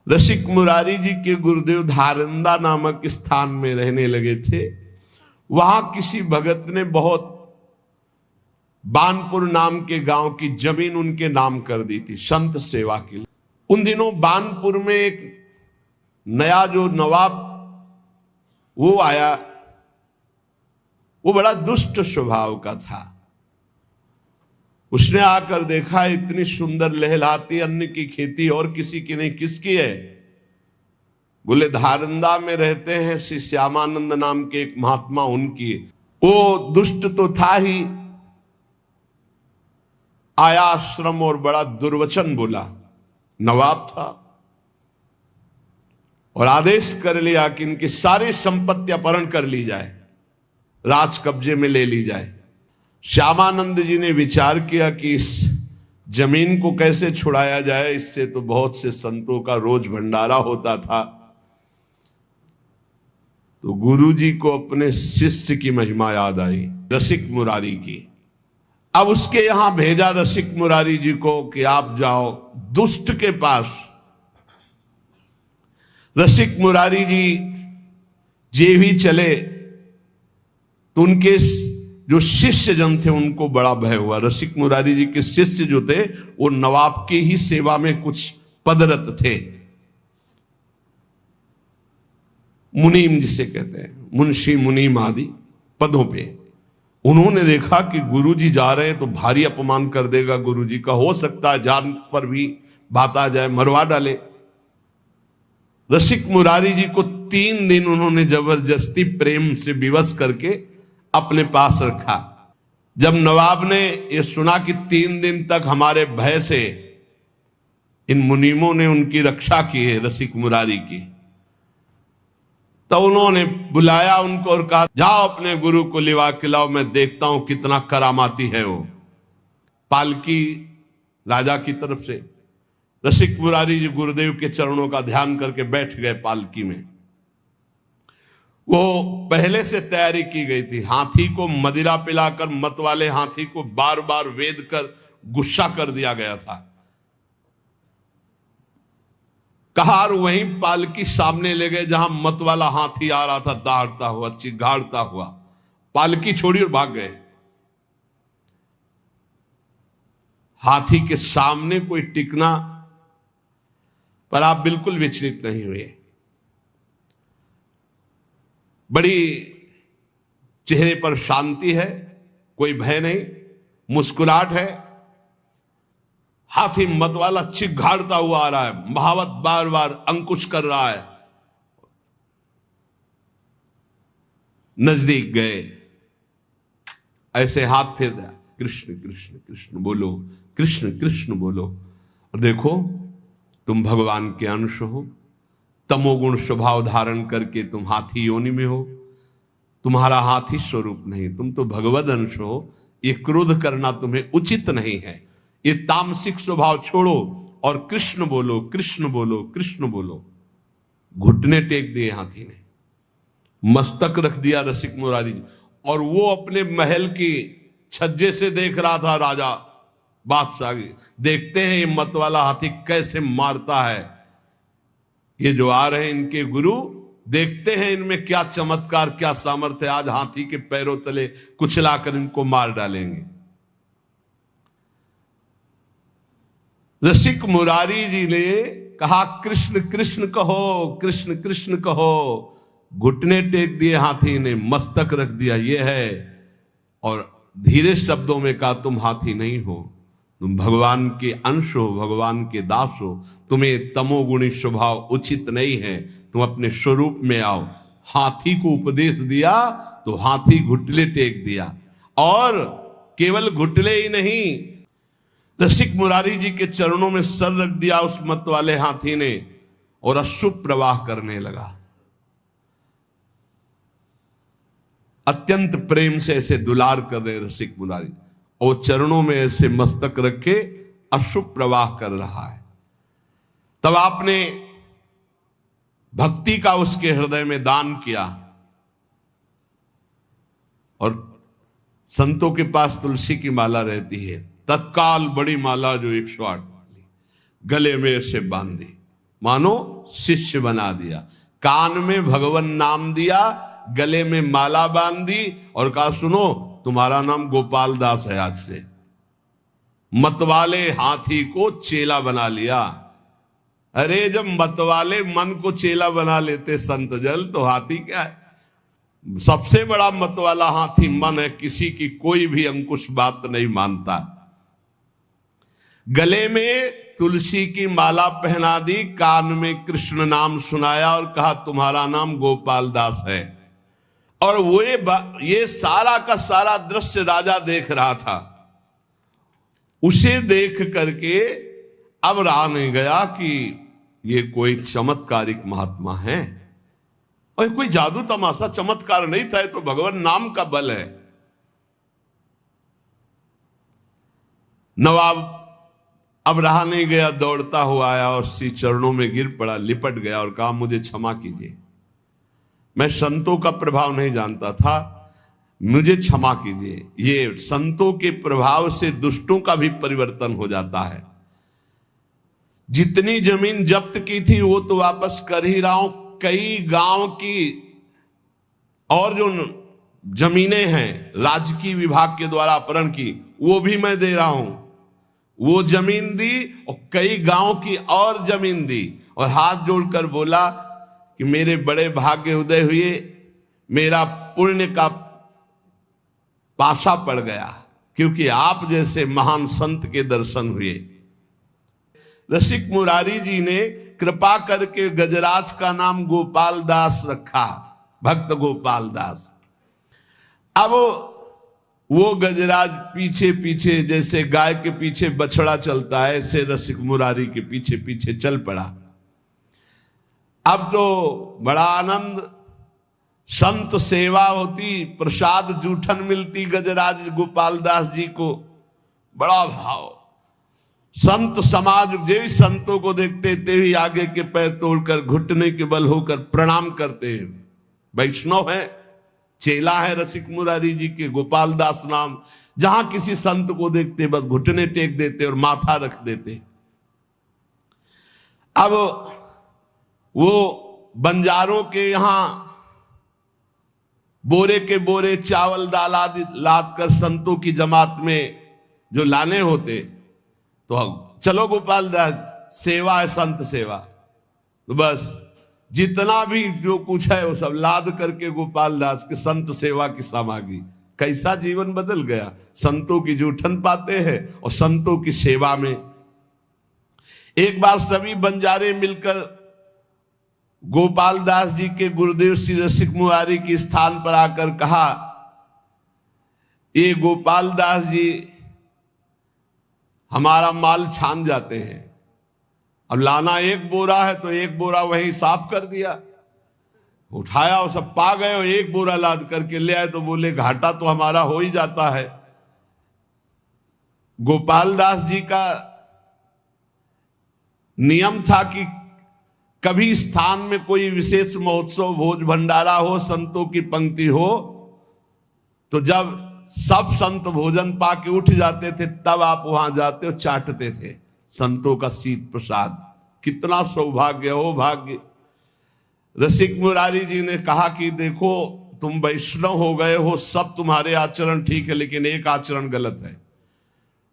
रसिक मुरारी जी के गुरुदेव धारंदा नामक स्थान में रहने लगे थे। वहां किसी भगत ने बहुत बानपुर नाम के गांव की जमीन उनके नाम कर दी थी संत सेवा के लिए। उन दिनों बानपुर में एक नया जो नवाब वो आया, वो बड़ा दुष्ट स्वभाव का था। उसने आकर देखा इतनी सुंदर लहलहाती अन्न की खेती और किसी की नहीं, किसकी है? बोले धारंदा में रहते हैं श्री श्यामानंद नाम के एक महात्मा, उनकी। वो दुष्ट तो था ही, आया आश्रम और बड़ा दुर्वचन बोला। नवाब था और आदेश कर लिया कि इनकी सारी संपत्ति अपहरण कर ली जाए, राज कब्जे में ले ली जाए। श्यामानंद जी ने विचार किया कि इस जमीन को कैसे छुड़ाया जाए, इससे तो बहुत से संतों का रोज भंडारा होता था। तो गुरु जी को अपने शिष्य की महिमा याद आई, रसिक मुरारी की। अब उसके यहां भेजा रसिक मुरारी जी को कि आप जाओ दुष्ट के पास। रसिक मुरारी जी जे भी चले तो उनके जो शिष्य जन थे उनको बड़ा भय हुआ। रसिक मुरारी जी के शिष्य जो थे वो नवाब की ही सेवा में कुछ पदरत थे, मुनीम जिसे कहते हैं, मुंशी मुनीम आदि पदों पे। उन्होंने देखा कि गुरुजी जा रहे हैं तो भारी अपमान कर देगा गुरुजी का, हो सकता है जान पर भी बात आ जाए, मरवा डाले। रसिक मुरारी जी को 3 दिन उन्होंने जबरदस्ती प्रेम से विवश करके अपने पास रखा। जब नवाब ने यह सुना कि 3 दिन तक हमारे भय से इन मुनीमों ने उनकी रक्षा की है रसिक मुरारी की, तो उन्होंने बुलाया उनको और कहा जाओ अपने गुरु को लिवा के लाओ, मैं देखता हूं कितना करामाती है वो। पालकी राजा की तरफ से रसिक मुरारी जी गुरुदेव के चरणों का ध्यान करके बैठ गए पालकी में। वो पहले से तैयारी की गई थी। हाथी को मदिरा पिलाकर मत वाले हाथी को बार बार वेद कर गुस्सा कर दिया गया था। कहार वहीं पालकी सामने ले गए जहां मत वाला हाथी आ रहा था, दहाड़ता हुआ चिघाड़ता हुआ। पालकी छोड़ी और भाग गए। हाथी के सामने कोई टिकना, पर आप बिल्कुल विचलित नहीं हुए। बड़ी चेहरे पर शांति है, कोई भय नहीं, मुस्कुराहट है। हाथी मत वाला चिघाड़ता हुआ आ रहा है, महावत बार बार अंकुश कर रहा है। नजदीक गए, ऐसे हाथ फेर दिया, कृष्ण कृष्ण कृष्ण बोलो, कृष्ण कृष्ण बोलो। और देखो तुम भगवान के अंश हो, तमोगुण स्वभाव धारण करके तुम हाथी योनि में हो। तुम्हारा हाथी स्वरूप नहीं, तुम तो भगवद अंश हो। ये क्रोध करना तुम्हें उचित नहीं है। ये तामसिक स्वभाव छोड़ो और कृष्ण बोलो, कृष्ण बोलो, कृष्ण बोलो। घुटने टेक दिए हाथी ने, मस्तक रख दिया रसिक मुरारी जी। और वो अपने महल की छज्जे से देख रहा था राजा बादशाह। देखते हैं ये मत वाला हाथी कैसे मारता है। ये जो आ रहे हैं इनके गुरु, देखते हैं इनमें क्या चमत्कार, क्या सामर्थ्य। आज हाथी के पैरों तले कुचलाकर इनको मार डालेंगे। रसिक मुरारी जी ने कहा कृष्ण कृष्ण कहो, कृष्ण कृष्ण कहो। घुटने टेक दिए हाथी ने, मस्तक रख दिया, ये है। और धीरे शब्दों में कहा तुम हाथी नहीं हो, तुम भगवान के अंश हो, भगवान के दास हो। तुम्हें तमोगुणी स्वभाव उचित नहीं है, तुम अपने स्वरूप में आओ। हाथी को उपदेश दिया तो हाथी घुटले टेक दिया। और केवल घुटले ही नहीं, रसिक मुरारी जी के चरणों में सर रख दिया उस मत वाले हाथी ने, और अश्रु प्रवाह करने लगा। अत्यंत प्रेम से ऐसे दुलार कर रहे रसिक मुरारी, और चरणों में ऐसे मस्तक रखे अश्रु प्रवाह कर रहा है। तब आपने भक्ति का उसके हृदय में दान किया। और संतों के पास तुलसी की माला रहती है, तत्काल बड़ी माला जो 108 वाली गले में ऐसे बांधी, मानो शिष्य बना दिया। कान में भगवान नाम दिया, गले में माला बांध दी और कहा सुनो तुम्हारा नाम गोपाल दास है आज से। मतवाले हाथी को चेला बना लिया। अरे जब मतवाले मन को चेला बना लेते संत जल, तो हाथी क्या है? सबसे बड़ा मतवाला हाथी मन है, किसी की कोई भी अंकुश बात नहीं मानता। गले में तुलसी की माला पहना दी, कान में कृष्ण नाम सुनाया और कहा तुम्हारा नाम गोपाल दास है। और वो ये सारा का सारा दृश्य राजा देख रहा था। उसे देख करके अब रहा नहीं गया कि ये कोई चमत्कारिक महात्मा है, और कोई जादू तमाशा चमत्कार नहीं था, तो भगवान नाम का बल है। नवाब अब रहा नहीं गया, दौड़ता हुआ आया और श्री चरणों में गिर पड़ा, लिपट गया और कहा मुझे क्षमा कीजिए, मैं संतों का प्रभाव नहीं जानता था, मुझे क्षमा कीजिए। ये संतों के प्रभाव से दुष्टों का भी परिवर्तन हो जाता है। जितनी जमीन जब्त की थी वो तो वापस कर ही रहा हूं, कई गांव की और जो जमीनें हैं राजकीय विभाग के द्वारा अपहरण की, वो भी मैं दे रहा हूं। वो जमीन दी और कई गांव की और जमीन दी, और हाथ जोड़कर बोला कि मेरे बड़े भाग्य उदय हुए, मेरा पुण्य का पाशा पड़ गया, क्योंकि आप जैसे महान संत के दर्शन हुए। रसिक मुरारी जी ने कृपा करके गजराज का नाम गोपाल दास रखा, भक्त गोपाल दास। अब वो गजराज पीछे पीछे जैसे गाय के पीछे बछड़ा चलता है, ऐसे रसिक मुरारी के पीछे पीछे चल पड़ा। अब तो बड़ा आनंद, संत सेवा होती, प्रसाद जूठन मिलती गजराज गोपाल दास जी को, बड़ा भाव। संत समाज जो संतों को देखते थे ही आगे के पैर तोड़कर घुटने के बल होकर प्रणाम करते हैं। वैष्णव है, चेला है रसिक मुरारी जी के, गोपाल दास नाम। जहां किसी संत को देखते बस घुटने टेक देते और माथा रख देते। अब वो बंजारों के यहां बोरे के बोरे चावल दाल आदि लाद कर संतों की जमात में जो लाने होते, तो चलो गोपाल दास सेवा है, संत सेवा, तो बस जितना भी जो कुछ है वो सब लाद करके गोपाल दास के संत सेवा की सामग्री। कैसा जीवन बदल गया, संतों की जूठन पाते हैं और संतों की सेवा में। एक बार सभी बंजारे मिलकर गोपाल दास जी के गुरुदेव श्री रसिक मुरारी के स्थान पर आकर कहा, ये गोपाल दास जी हमारा माल छान जाते हैं, अब लाना एक बोरा है तो एक बोरा वही साफ कर दिया, उठाया और सब पा गए और एक बोरा लाद करके ले आए, तो बोले घाटा तो हमारा हो ही जाता है। गोपाल दास जी का नियम था कि कभी स्थान में कोई विशेष महोत्सव, भोज भंडारा हो, संतों की पंक्ति हो, तो जब सब संत भोजन पाके उठ जाते थे तब आप वहां जाते हो, चाटते थे संतों का शीत प्रसाद। कितना सौभाग्य हो, भाग्य। रसिक मुरारी जी ने कहा कि देखो तुम वैष्णव हो गए हो, सब तुम्हारे आचरण ठीक है, लेकिन एक आचरण गलत है।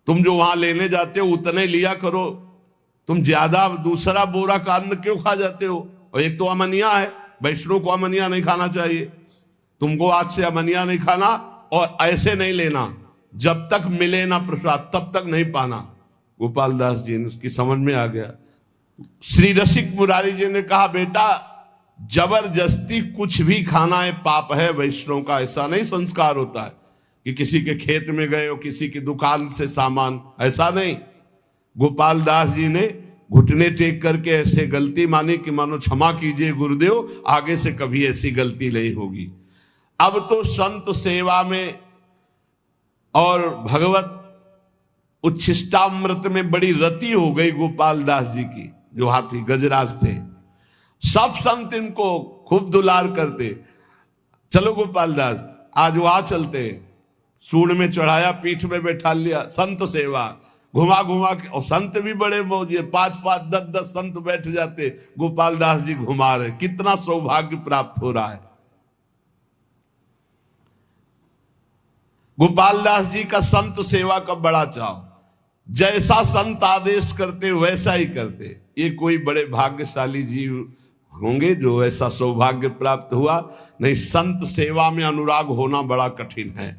तुम जो वहां लेने जाते हो उतने लिया करो, तुम ज्यादा दूसरा बोरा का अन्न क्यों खा जाते हो? और एक तो अमनिया है, वैष्णव को अमनिया नहीं खाना चाहिए। तुमको आज से अमनिया नहीं खाना और ऐसे नहीं लेना, जब तक मिले ना प्रसाद तब तक नहीं पाना। गोपाल दास जी ने उसकी समझ में आ गया। श्री रसिक मुरारी जी ने कहा, बेटा जबरदस्ती कुछ भी खाना है पाप है। वैष्णव का ऐसा नहीं संस्कार होता है कि किसी के खेत में गए हो, किसी की दुकान से सामान, ऐसा नहीं। गोपाल दास जी ने घुटने टेक करके ऐसे गलती मानी कि मानो क्षमा कीजिए गुरुदेव, आगे से कभी ऐसी गलती नहीं होगी। अब तो संत सेवा में और भगवत उच्छिष्टामृत में बड़ी रति हो गई गोपाल दास जी की, जो हाथी गजराज थे। सब संत इनको खूब दुलार करते। चलो गोपाल दास आज वहां चलते, सूंड में चढ़ाया, पीठ में बैठा लिया, संत सेवा। घुमा घुमा के, और संत भी बड़े मौजे, 5-5 10-10 संत बैठ जाते, गोपाल दास जी घुमा रहे। कितना सौभाग्य प्राप्त हो रहा है। गोपाल दास जी का संत सेवा का बड़ा चाव, जैसा संत आदेश करते वैसा ही करते। ये कोई बड़े भाग्यशाली जीव होंगे जो ऐसा सौभाग्य प्राप्त हुआ। नहीं, संत सेवा में अनुराग होना बड़ा कठिन है।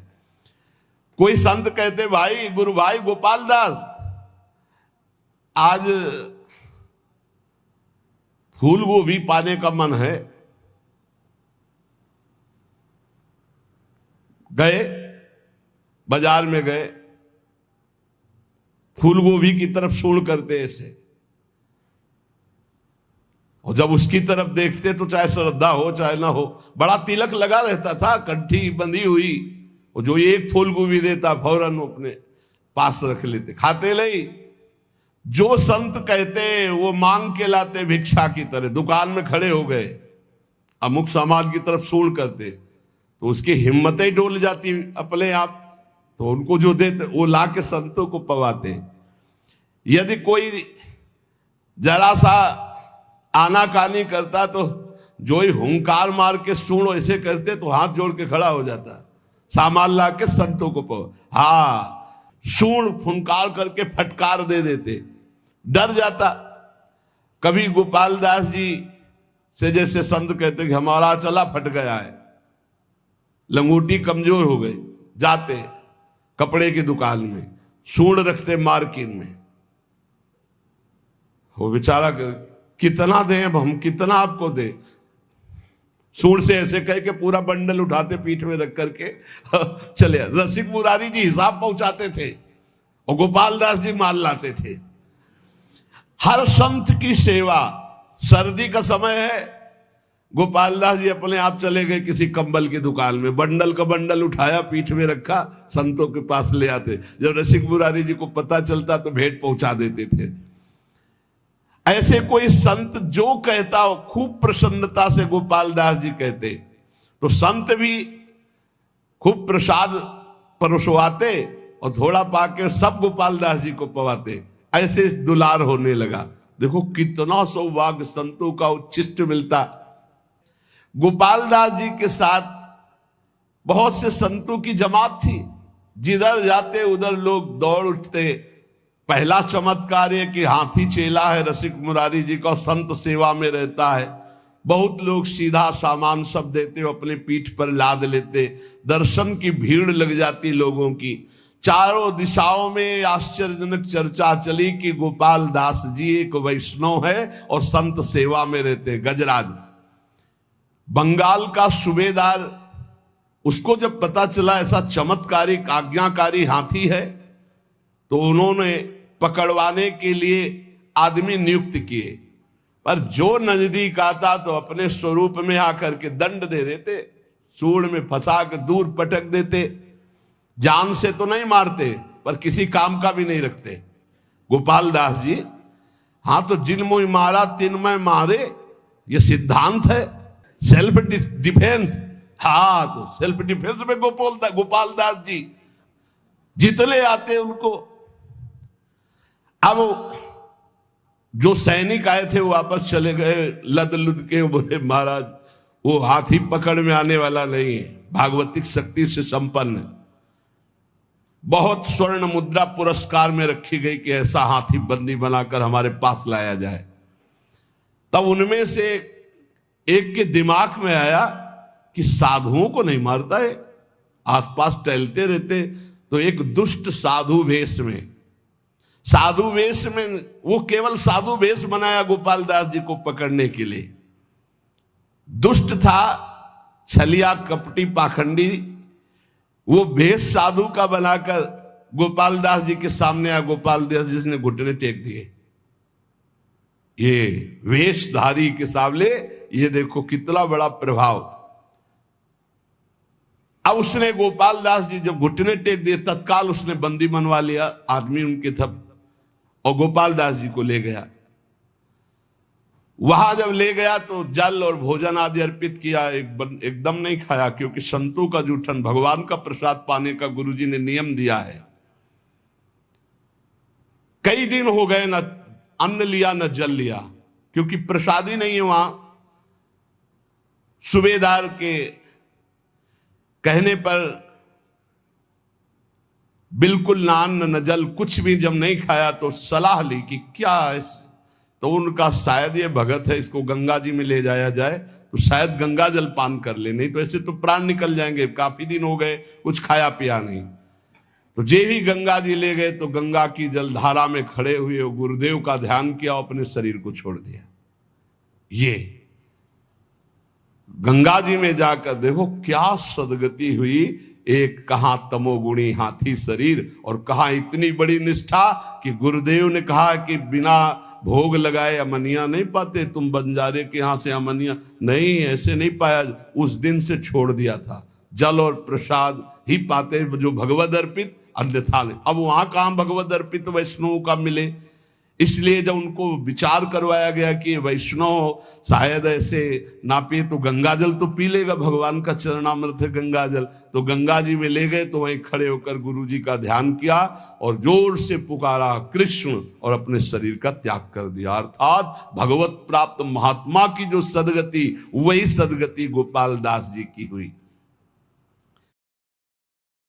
कोई संत कहते, भाई गुरु भाई गोपाल दास, आज फूल गोभी पाने का मन है। गए बाजार में, गए, फूल गोभी की तरफ सूंड करते ऐसे, और जब उसकी तरफ देखते तो चाहे श्रद्धा हो चाहे ना हो, बड़ा तिलक लगा रहता था, कंठी बंधी हुई, और जो एक फूल गोभी देता फौरन अपने पास रख लेते, खाते नहीं। जो संत कहते वो मांग के लाते भिक्षा की तरह। दुकान में खड़े हो गए, अमुक सामान की तरफ सूंड करते, तो उसकी हिम्मतें डोल जाती अपने आप, तो उनको जो देते वो ला के संतों को पवाते। यदि कोई जरा सा आनाकानी करता तो जो ही हुंकार मार के सूंड ऐसे करते तो हाथ जोड़ के खड़ा हो जाता, सामान ला के संतों को पवा। हाँ, सूंड फुंकार करके फटकार दे देते, डर जाता। कभी गोपाल दास जी से जैसे संत कहते कि हमारा चला फट गया है, लंगोटी कमजोर हो गई, जाते कपड़े की दुकान में सूंड रखते मार्किन में, वो बेचारा कितना दें अब हम, कितना आपको दे, सूंड से ऐसे कह के पूरा बंडल उठाते पीठ में रख करके चले। रसिक मुरारी जी हिसाब पहुंचाते थे और गोपाल दास जी माल लाते थे। हर संत की सेवा, सर्दी का समय है, गोपाल दास जी अपने आप चले गए किसी कंबल की दुकान में, बंडल का बंडल उठाया पीठ में रखा, संतों के पास ले आते। जब रसिक मुरारी जी को पता चलता तो भेंट पहुंचा देते थे। ऐसे कोई संत जो कहता हो, खूब प्रसन्नता से गोपाल दास जी कहते, तो संत भी खूब प्रसाद परोसवाते और थोड़ा पाके सब गोपाल दास जी को पवाते। ऐसे दुलार होने लगा। देखो कितना सौभाग्य संतों का उच्छिष्ट मिलता। गोपाल दास जी के साथ बहुत से संतों की जमात थी, जिधर जाते उधर लोग दौड़ उठते। पहला चमत्कार है कि हाथी चेला है रसिक मुरारी जी का, संत सेवा में रहता है। बहुत लोग सीधा सामान सब देते, अपने पीठ पर लाद लेते। दर्शन की भीड़ लग जाती लोगों की। चारों दिशाओं में आश्चर्यजनक चर्चा चली कि गोपाल दास जी एक वैष्णव है और संत सेवा में रहते। गजराज बंगाल का सूबेदार, उसको जब पता चला ऐसा चमत्कारी आज्ञाकारी हाथी है, तो उन्होंने पकड़वाने के लिए आदमी नियुक्त किए। पर जो नजदीक आता तो अपने स्वरूप में आकर के दंड दे देते, सूंड में फंसा के दूर पटक देते। जान से तो नहीं मारते, पर किसी काम का भी नहीं रखते। गोपाल दास जी, हाँ, तो जिन मुँह मारा तिन मैं मारे, ये सिद्धांत है, सेल्फ डिफेंस। हाँ, तो सेल्फ डिफेंस में गोपाल दास जी जितने आते उनको। अब जो सैनिक आए थे वो वापस चले गए लद लुद के, बोले महाराज वो हाथी पकड़ में आने वाला नहीं है, भागवतिक शक्ति से संपन्न। बहुत स्वर्ण मुद्रा पुरस्कार में रखी गई कि ऐसा हाथी बंदी बनाकर हमारे पास लाया जाए। तब उनमें से एक के दिमाग में आया कि साधुओं को नहीं मारता है, आसपास टहलते रहते। तो एक दुष्ट साधु वेश में, साधु वेश में, वो केवल साधु वेश बनाया गोपाल दास जी को पकड़ने के लिए। दुष्ट था, छलिया कपटी पाखंडी, वो वेश साधु का बनाकर गोपाल दास जी के सामने आया। गोपाल दास जी ने घुटने टेक दिए। ये वेशधारी के सामने, ये देखो कितना बड़ा प्रभाव। अब उसने गोपाल दास जी जब घुटने टेक दिए, तत्काल उसने बंदी बनवा लिया आदमी उनके थप, और गोपाल दास जी को ले गया। वहां जब ले गया तो जल और भोजन आदि अर्पित किया। एकदम नहीं खाया, क्योंकि संतों का जूठन, भगवान का प्रसाद पाने का गुरुजी ने नियम दिया है। कई दिन हो गए न अन्न लिया न जल लिया, क्योंकि प्रसादी नहीं है वहां। सूबेदार के कहने पर बिल्कुल ना अन्न न जल, कुछ भी जब नहीं खाया तो सलाह ली कि क्या है, तो उनका शायद ये भगत है, इसको गंगा जी में ले जाया जाए तो शायद गंगा जल पान कर ले, नहीं तो ऐसे तो प्राण निकल जाएंगे, काफी दिन हो गए कुछ खाया पिया नहीं। तो जे ही गंगा जी ले गए तो गंगा की जलधारा में खड़े हुए गुरुदेव का ध्यान किया, अपने शरीर को छोड़ दिया। ये गंगा जी में जाकर देखो क्या सदगति हुई। एक कहां तमोगुणी हाथी शरीर और कहां इतनी बड़ी निष्ठा कि गुरुदेव ने कहा कि बिना भोग लगाए अमनिया नहीं पाते, तुम बंजारे के यहां से अमनिया नहीं, ऐसे नहीं पाया। उस दिन से छोड़ दिया था, जल और प्रसाद ही पाते जो भगवद अर्पित, अन्यथा नहीं। अब वहां कहां भगवद अर्पित वैष्णव का मिले, इसलिए जब उनको विचार करवाया गया कि वैष्णव शायद ऐसे ना पिए तो गंगा जल तो पी लेगा, भगवान का चरणामृत है गंगा जल, तो गंगा जी में ले गए। तो वहीं खड़े होकर गुरु जी का ध्यान किया और जोर से पुकारा कृष्ण, और अपने शरीर का त्याग कर दिया। अर्थात भगवत प्राप्त महात्मा की जो सदगति, वही सदगति गोपाल दास जी की हुई।